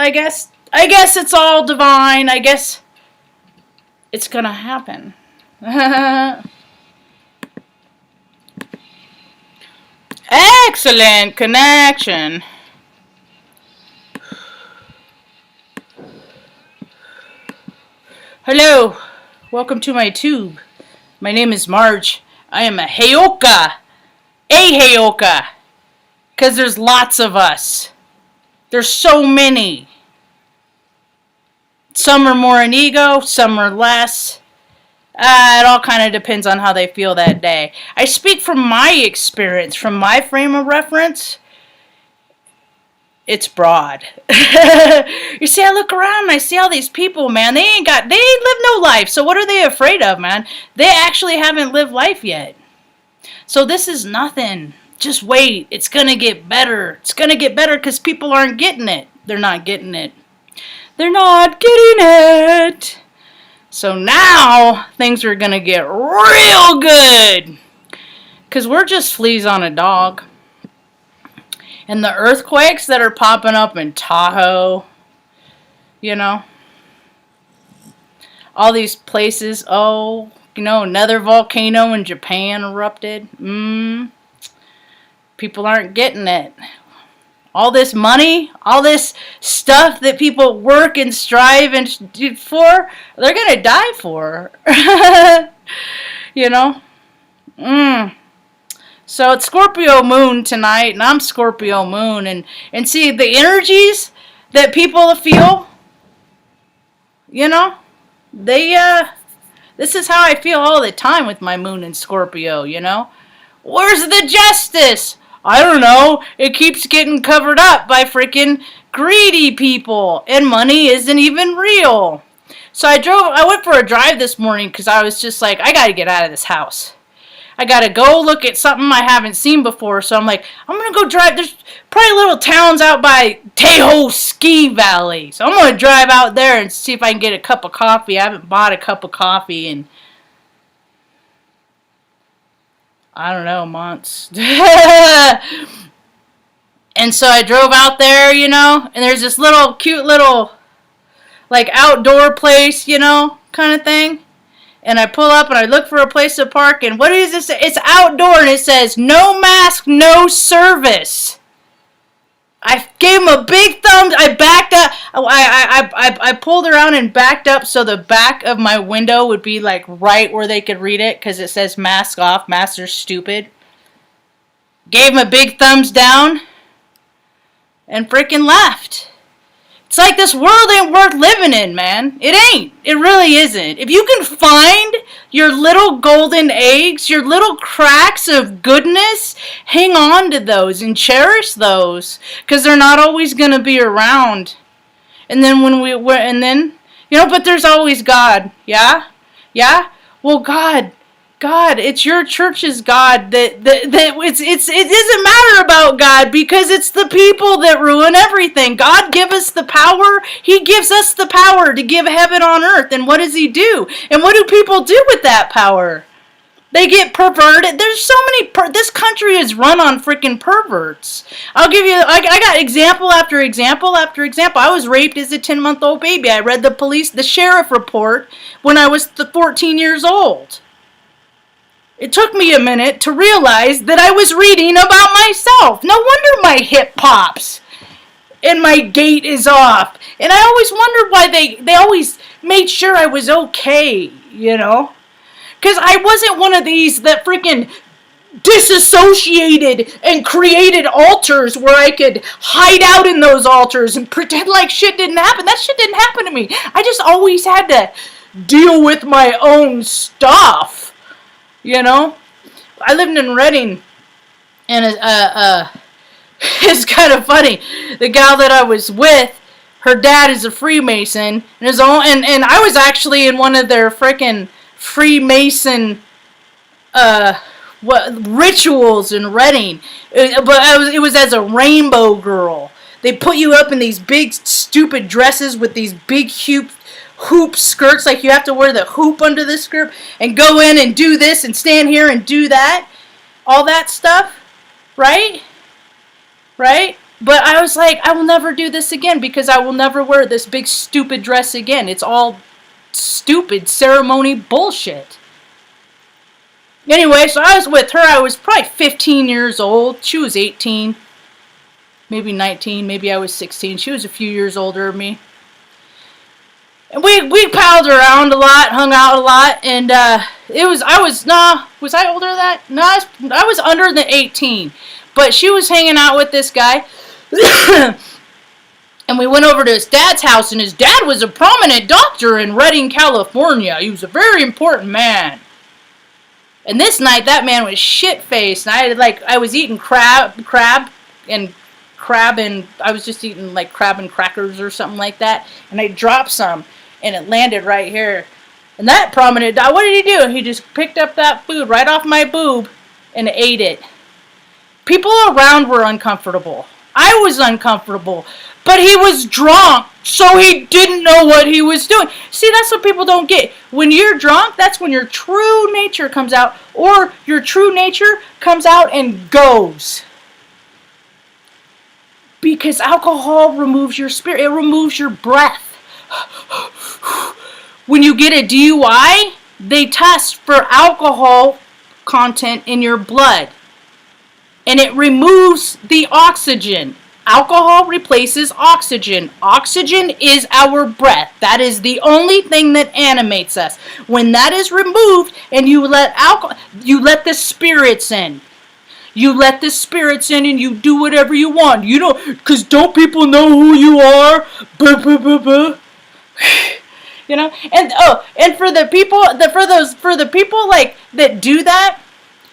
I guess it's all divine. I guess it's gonna happen. Excellent connection. Hello, welcome to my tube. My name is Marge. I am a Heyoka. A Heyoka. Because there's lots of us. There's so many. Some are more in ego, some are less. It all kind of depends on how they feel that day. I speak from my experience, from my frame of reference. It's broad. You see, I look around and I see all these people, man. They ain't lived no life. So what are they afraid of, man? They actually haven't lived life yet. So this is nothing. Just wait. It's going to get better. It's going to get better because people aren't getting it. They're not getting it. They're not getting it. So now things are going to get real good. Because we're just fleas on a dog. And the earthquakes that are popping up in Tahoe, you know, all these places, another volcano in Japan erupted. People aren't getting it. All this money, all this stuff that people work and strive and for, they're going to die for. You know? So it's Scorpio moon tonight, and I'm Scorpio moon. And see, the energies that people feel, you know, this is how I feel all the time with my moon in Scorpio, you know. Where's the justice? I don't know. It keeps getting covered up by freaking greedy people, and money isn't even real. So I went for a drive this morning because I was just like, I got to get out of this house. I got to go look at something I haven't seen before. So I'm like, I'm going to go drive. There's probably little towns out by Tahoe Ski Valley. So I'm going to drive out there and see if I can get a cup of coffee. I haven't bought a cup of coffee in, I don't know, months. And so I drove out there, you know, and there's this little cute little like outdoor place, you know, kind of thing. And I pull up and I look for a place to park, and what is this? It's outdoor, and it says no mask, no service. I gave him a big thumbs. I backed up. I pulled around and backed up so the back of my window would be like right where they could read it, because it says mask off. Masks are stupid. Gave him a big thumbs down and freaking left. It's like this world ain't worth living in, man. It ain't. It really isn't. If you can find your little golden eggs, your little cracks of goodness, hang on to those and cherish those, because they're not always going to be around. And then but there's always God. Yeah? Yeah? Well, God, it's your church's God it doesn't matter about God, because it's the people that ruin everything. God give us the power. He gives us the power to give heaven on earth. And what does he do? And what do people do with that power? They get perverted. There's so many, this country is run on freaking perverts. I'll give you, I got example after example after example. I was raped as a 10-month-old baby. I read the sheriff report when I was 14 years old. It took me a minute to realize that I was reading about myself. No wonder my hip pops and my gait is off. And I always wondered why they always made sure I was okay, you know? Because I wasn't one of these that freaking disassociated and created altars where I could hide out in those altars and pretend like shit didn't happen. That shit didn't happen to me. I just always had to deal with my own stuff. You know, I lived in Reading, and it's kind of funny. The gal that I was with, her dad is a Freemason, and I was actually in one of their frickin' Freemason rituals in Reading, but it was as a rainbow girl. They put you up in these big stupid dresses with these big hoop skirts, like you have to wear the hoop under the skirt and go in and do this and stand here and do that, all that stuff, right? But I was like, I will never do this again because I will never wear this big stupid dress again. It's all stupid ceremony bullshit. Anyway, so I was with her. I was probably 15 years old. She was 18. Maybe 19. Maybe I was 16. She was a few years older than me. And we palled around a lot, hung out a lot, and was I older than that? No, I was under the 18. But she was hanging out with this guy. And we went over to his dad's house, and his dad was a prominent doctor in Redding, California. He was a very important man. And this night, that man was shit-faced, and I was eating crab, and I was just eating like crab and crackers or something like that, and I dropped some, and it landed right here. And that prominent doctor, what did he do? He just picked up that food right off my boob and ate it. People around were uncomfortable. I was uncomfortable. But he was drunk, so he didn't know what he was doing. See, that's what people don't get. When you're drunk, that's when your true nature comes out, or your true nature comes out and goes. Because alcohol removes your spirit. It removes your breath. When you get a DUI, they test for alcohol content in your blood. And it removes the oxygen. Alcohol replaces oxygen. Oxygen is our breath. That is the only thing that animates us. When that is removed and you let the spirits in. You let the spirits in and you do whatever you want. You don't, because don't people know who you are? Buh, buh, buh, buh. You know? And for the people like that do that,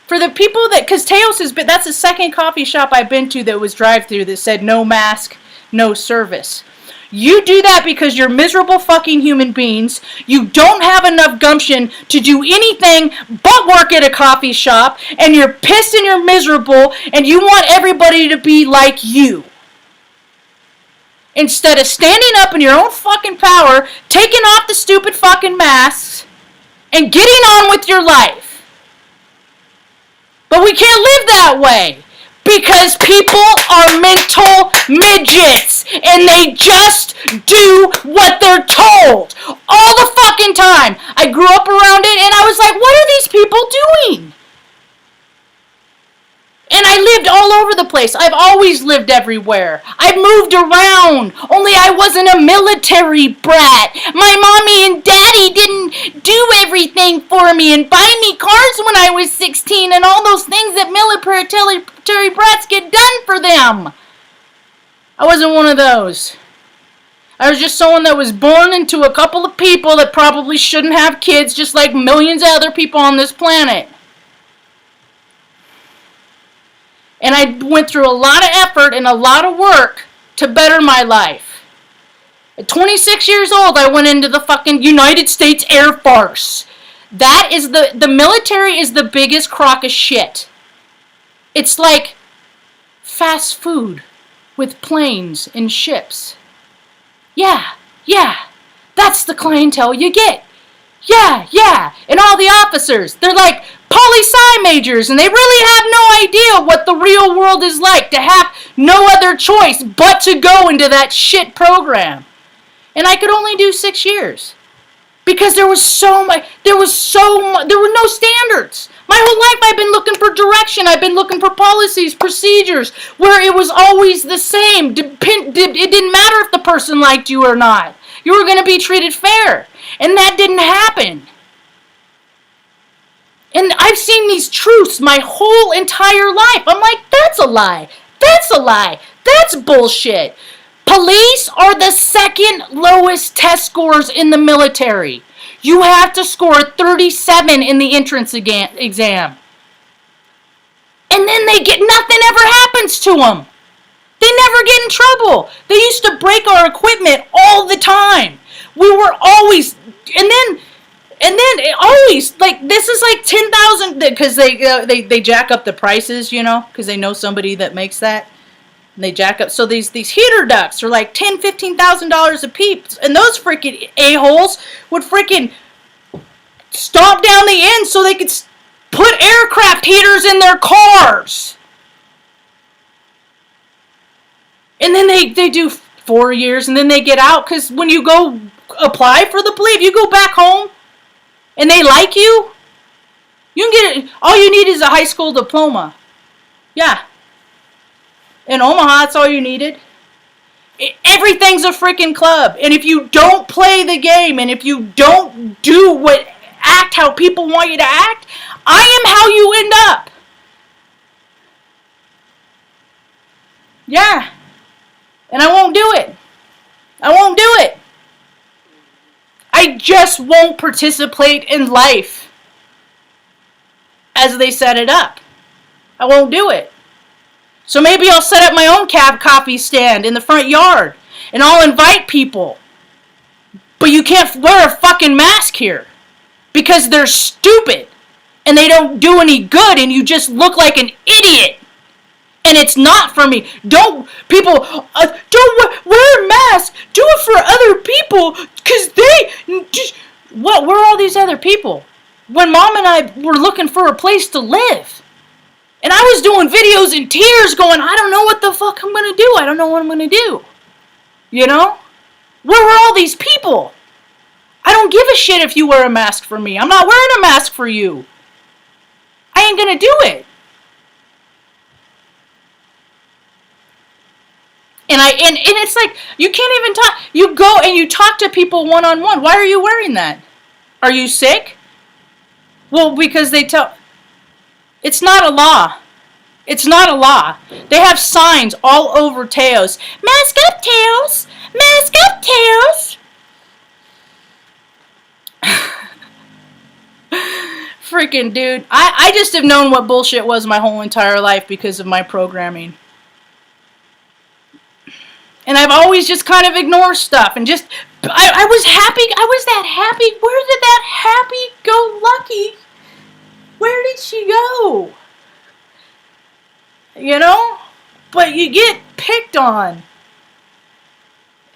for the people that, because Teos that's the second coffee shop I've been to that was drive-through that said no mask, no service. You do that because you're miserable fucking human beings. You don't have enough gumption to do anything but work at a coffee shop, and you're pissed and you're miserable, and you want everybody to be like you. Instead of standing up in your own fucking power, taking off the stupid fucking masks, and getting on with your life. But we can't live that way because people are mental midgets and they just do what they're told all the fucking time. I grew up around it and I was like, what are these people doing? And I lived all over the place. I've always lived everywhere. I've moved around. Only I wasn't a military brat. My mommy and daddy didn't do everything for me and buy me cars when I was 16 and all those things that military brats get done for them. I wasn't one of those. I was just someone that was born into a couple of people that probably shouldn't have kids, just like millions of other people on this planet. And I went through a lot of effort and a lot of work to better my life. At 26 years old, I went into the fucking United States Air Force. That is the military is the biggest crock of shit. It's like fast food with planes and ships. Yeah, that's the clientele you get. Yeah, and all the officers, they're like poli-sci majors, and they really have no idea what the real world is like, to have no other choice but to go into that shit program. And I could only do 6 years. Because there were no standards. My whole life I've been looking for direction. I've been looking for policies, procedures, where it was always the same. It didn't matter if the person liked you or not. You were going to be treated fair. And that didn't happen. And I've seen these truths my whole entire life. I'm like, that's a lie. That's a lie. That's bullshit. Police are the second lowest test scores in the military. You have to score 37 in the entrance exam. And then nothing ever happens to them. They never get in trouble. They used to break our equipment all the time. We were always, and then always, like, this is like 10,000, because they jack up the prices, you know, because they know somebody that makes that. And they jack up. So these heater ducts are like $10,000-$15 a piece. And those freaking a-holes would freaking stomp down the end so they could put aircraft heaters in their cars. And then they do 4 years and then they get out, because when you go apply for the Believe, you go back home and they like you, you can get it. All you need is a high school diploma. Yeah. In Omaha, that's all you needed. Everything's a freaking club. And if you don't play the game, and if you don't act how people want you to act, I am how you end up. Yeah. And I won't do it. I won't do it. I just won't participate in life as they set it up. I won't do it. So maybe I'll set up my own coffee stand in the front yard, and I'll invite people. But you can't wear a fucking mask here, because they're stupid and they don't do any good, and you just look like an idiot. And it's not for me. Don't wear a mask. Do it for other people, because they just, what? Where are all these other people? When Mom and I were looking for a place to live. And I was doing videos in tears going, I don't know what the fuck I'm going to do. I don't know what I'm going to do. You know? Where were all these people? I don't give a shit if you wear a mask for me. I'm not wearing a mask for you. I ain't going to do it. And it's like, you can't even talk. You go and you talk to people one-on-one. Why are you wearing that? Are you sick? Well, because they tell... It's not a law. It's not a law. They have signs all over Teos. Mask up, Teos! Mask up, Teos! Freaking dude. I just have known what bullshit was my whole entire life because of my programming. And I've always just kind of ignored stuff and just... I was happy. I was that happy. Where did that happy-go-lucky... Where did she go? You know? But you get picked on.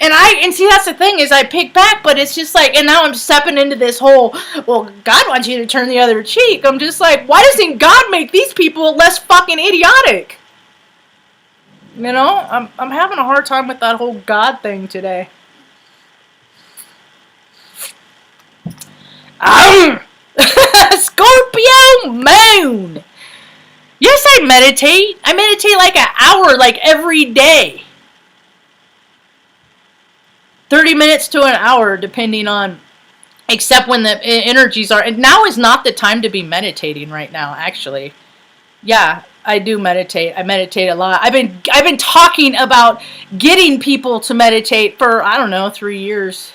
And see, that's the thing, is I pick back, but it's just like, and now I'm stepping into this whole, well, God wants you to turn the other cheek. I'm just like, why doesn't God make these people less fucking idiotic? You know? I'm having a hard time with that whole God thing today. Scorpio moon. Yes, I meditate. I meditate like an hour, like every day. 30 minutes to an hour, depending on, except when the energies are, and now is not the time to be meditating right now, actually. Yeah, I do meditate. I meditate a lot. I've been talking about getting people to meditate for, I don't know, 3 years.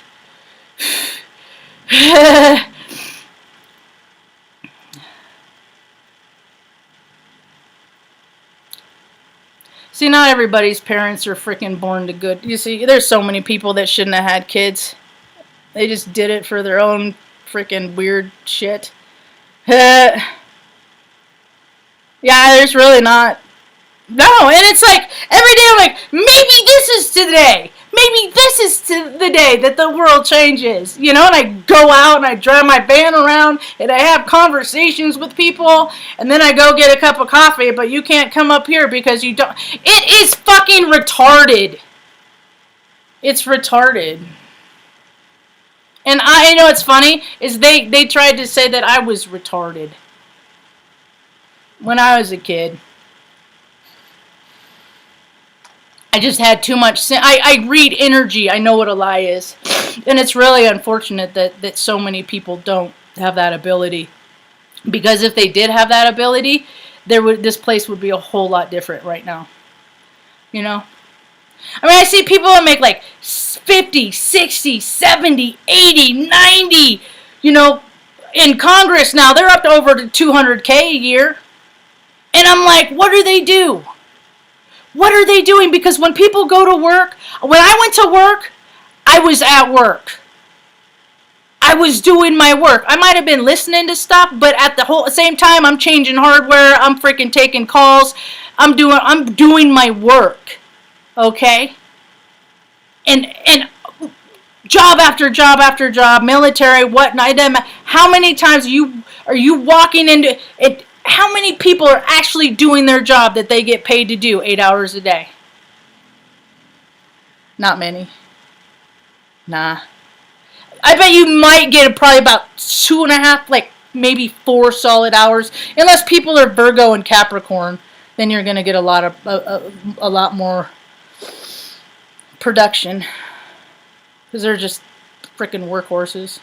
See, not everybody's parents are freaking born to good. You see, there's so many people that shouldn't have had kids. They just did it for their own freaking weird shit. Yeah, there's really not. No, and it's like, every day I'm like, maybe this is today. Maybe this is the day that the world changes. You know, and I go out and I drive my van around and I have conversations with people. And then I go get a cup of coffee, but you can't come up here because you don't. It is fucking retarded. It's retarded. And I know it's funny, is they tried to say that I was retarded when I was a kid. I just had too much sin. I read energy. I know what a lie is. And it's really unfortunate that so many people don't have that ability. Because if they did have that ability, this place would be a whole lot different right now. You know? I mean, I see people that make like 50, 60, 70, 80, 90. You know, in Congress now, they're up to over to $200K a year. And I'm like, what do they do? What are they doing? Because when people go to work, when I went to work, I was at work. I was doing my work. I might have been listening to stuff, but at the same time, I'm changing hardware. I'm freaking taking calls. I'm doing my work. Okay? And job after job after job, military, whatnot. How many times are you walking into it? How many people are actually doing their job that they get paid to do 8 hours a day? Not many. Nah. I bet you might get probably about 2.5, like maybe 4 solid hours. Unless people are Virgo and Capricorn, then you're gonna get a lot more production because they're just freaking workhorses.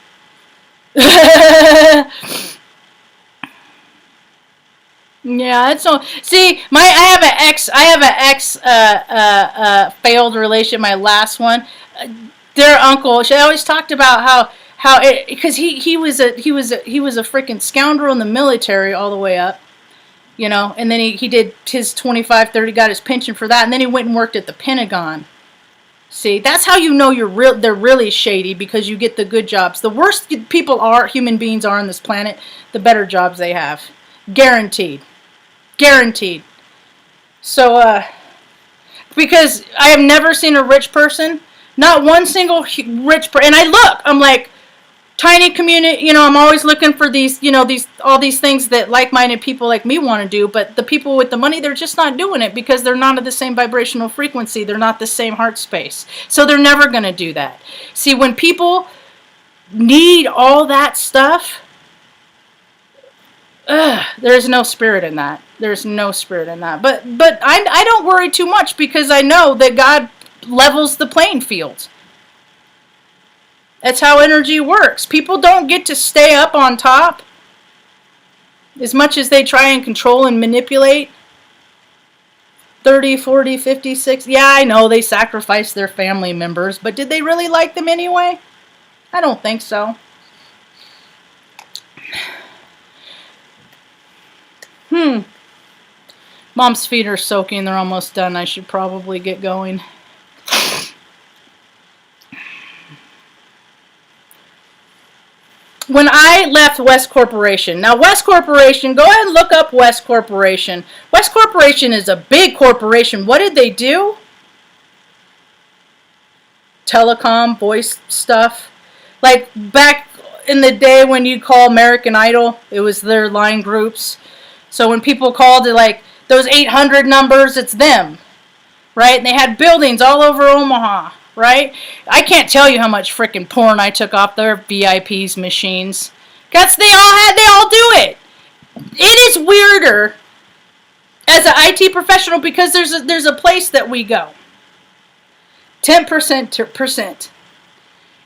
Yeah, it's so. See, I have an ex failed relationship. My last one, their uncle. She always talked about how it because he was a freaking scoundrel in the military all the way up, and then he did his 25, 30, got his pension for that, and then he went and worked at the Pentagon. See, that's how you know they're really shady, because you get the good jobs. The worse human beings are on this planet, the better jobs they have. Guaranteed. Guaranteed. So, because I have never seen a rich person, not one single rich person, and I'm like, tiny community, I'm always looking for these, all these things that like-minded people like me want to do, but the people with the money, they're just not doing it because they're not at the same vibrational frequency. They're not the same heart space. So they're never going to do that. See, when people need all that stuff, there's no spirit in that. There's no spirit in that. But I don't worry too much because I know that God levels the playing field. That's how energy works. People don't get to stay up on top as much as they try and control and manipulate. 30, 40, 50, 60. Yeah, I know they sacrificed their family members, but did they really like them anyway? I don't think so. Mom's feet are soaking. They're almost done. I should probably get going. When I left West Corporation, now West Corporation, go ahead and look up West Corporation. West Corporation is a big corporation. What did they do? Telecom, voice stuff. Like back in the day when you call American Idol, it was their line groups. So when people called to like those 800 numbers, it's them, right? And they had buildings all over Omaha. Right? I can't tell you how much freaking porn I took off their VIPs machines. Because they all do it. It is weirder as an IT professional because there's a place that we go. 10%.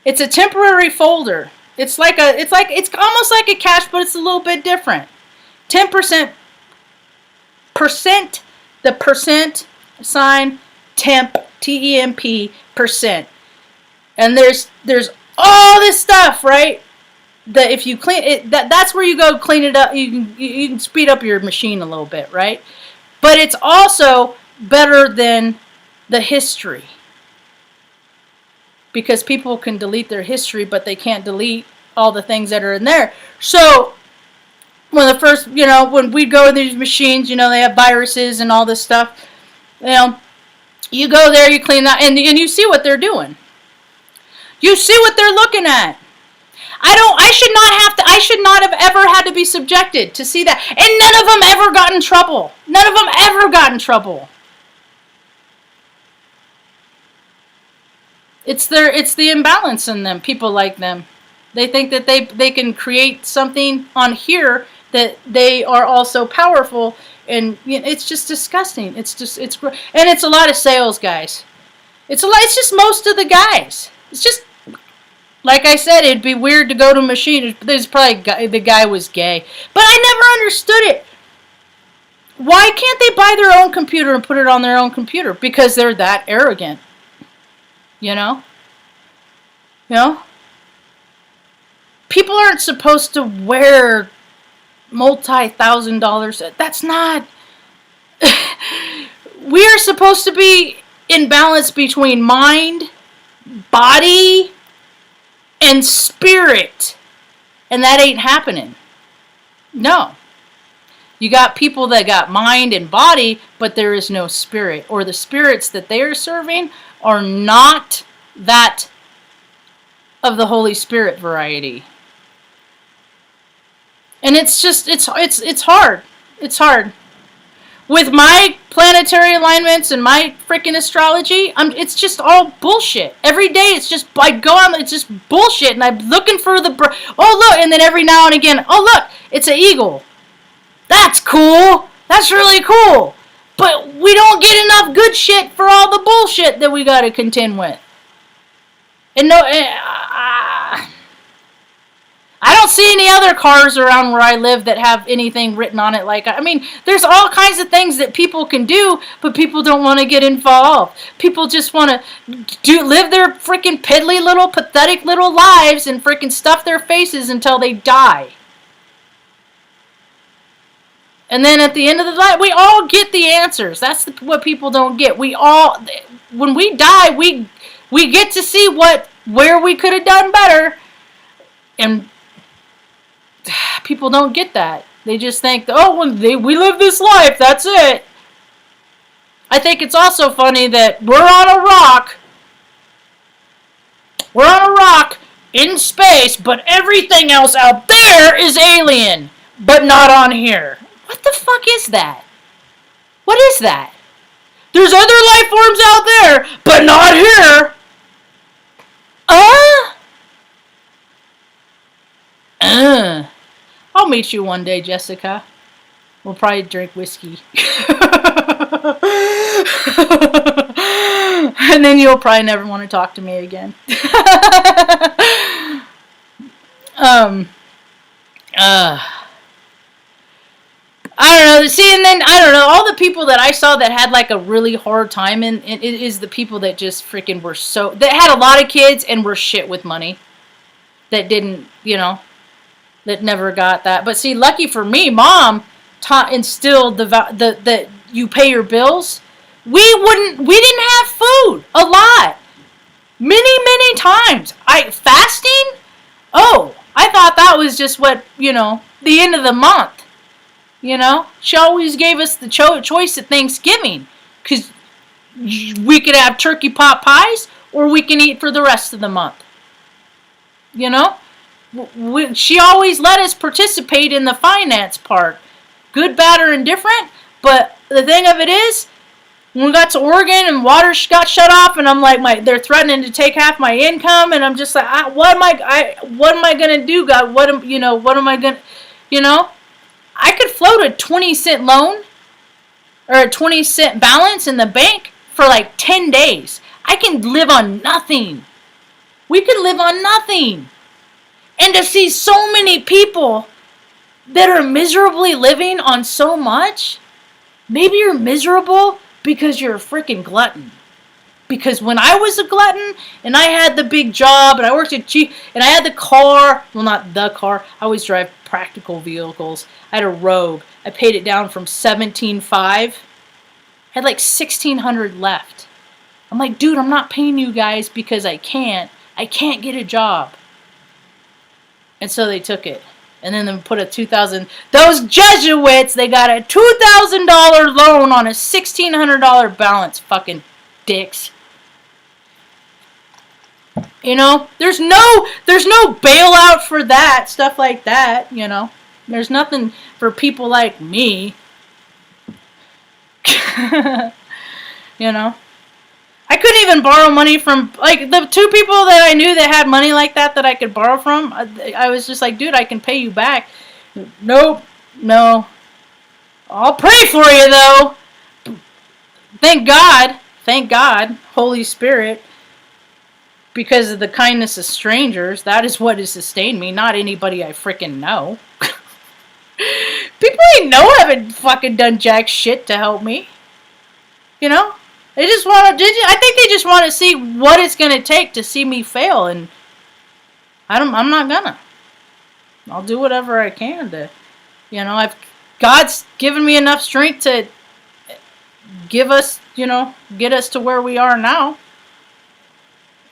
It's a temporary folder. It's almost like a cache, but it's a little bit different. 10%. The percent sign, temp, TEMP, percent. And there's all this stuff, right? That if you clean it, that's where you go clean it up. You can speed up your machine a little bit, right? But it's also better than the history. Because people can delete their history, but they can't delete all the things that are in there. So when we go to these machines, they have viruses and all this stuff. You go there, you clean that, and you see what they're doing. You see what they're looking at. I should not have ever had to be subjected to see that. And none of them ever got in trouble. None of them ever got in trouble. It's the imbalance in them. People like them. They think that they can create something on here that they are also powerful, and it's just disgusting. It's and it's a lot of sales guys. It's just most of the guys. It's just like I said, it'd be weird to go to a machine. There's probably the guy was gay, but I never understood it. Why can't they buy their own computer and put it on their own computer? Because they're that arrogant. People aren't supposed to wear multi-$1,000. That's not. We are supposed to be in balance between mind, body, and spirit. And that ain't happening. No. You got people that got mind and body, but there is no spirit. Or the spirits that they are serving are not that of the Holy Spirit variety. And it's hard. It's hard. with my planetary alignments and my freaking astrology, it's just all bullshit. Every day it's just, I go on, it's just bullshit, and I'm looking for oh look, and then every now and again, oh look, it's an eagle. That's cool. That's really cool. But we don't get enough good shit for all the bullshit that we gotta contend with. And no, I don't see any other cars around where I live that have anything written on it. Like, I mean, there's all kinds of things that people can do, but people don't want to get involved. People just want to live their freaking piddly little, pathetic little lives and freaking stuff their faces until they die. And then at the end of the night, we all get the answers. That's what people don't get. When we die, we get to see where we could have done better. And people don't get that. They just think, oh, we live this life, that's it. I think it's also funny that we're on a rock. We're on a rock in space, but everything else out there is alien, but not on here. What the fuck is that? What is that? There's other life forms out there, but not here. I'll meet you one day, Jessica. We'll probably drink whiskey. And then you'll probably never want to talk to me again. I don't know. See, and then, I don't know, all the people that I saw that had, like, a really hard time, and it is the people that just freaking were that had a lot of kids and were shit with money. That didn't, that never got that. But see, lucky for me, Mom instilled that you pay your bills. We didn't have food a lot. Many times. Fasting? Oh, I thought that was just what, the end of the month. She always gave us the choice at Thanksgiving. Because we could have turkey pot pies, or we can eat for the rest of the month. She always let us participate in the finance part. Good, bad, or indifferent. But the thing of it is, when we got to Oregon and water got shut off, and I'm like, they're threatening to take half my income, and I'm just like, what am I gonna do, God? What am I gonna, I could float a 20-cent loan or a 20-cent balance in the bank for like 10 days. I can live on nothing. We could live on nothing. And to see so many people that are miserably living on so much, maybe you're miserable because you're a freaking glutton. Because when I was a glutton, and I had the big job, and I worked at and I had the car, well, not the car, I always drive practical vehicles. I had a Rogue. I paid it down from $17,500. I had like $1,600 left. I'm like, dude, I'm not paying you guys because I can't get a job. And so they took it. And then they put a $2,000, those Jesuits, they got a $2,000 loan on a $1,600 balance, fucking dicks. There's no bailout for that, stuff like that, There's nothing for people like me. I couldn't even borrow money from, like, the two people that I knew that had money like that I could borrow from. I was just like, dude, I can pay you back. Nope, no. I'll pray for you, though. Thank God, Holy Spirit, because of the kindness of strangers. That is what has sustained me, not anybody I freaking know. People I know haven't fucking done jack shit to help me. They just want to, I think they just want to see what it's going to take to see me fail, and I'm not gonna. I'll do whatever I can to, God's given me enough strength to give us, get us to where we are now.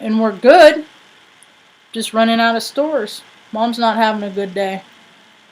And we're good. Just running out of stores. Mom's not having a good day.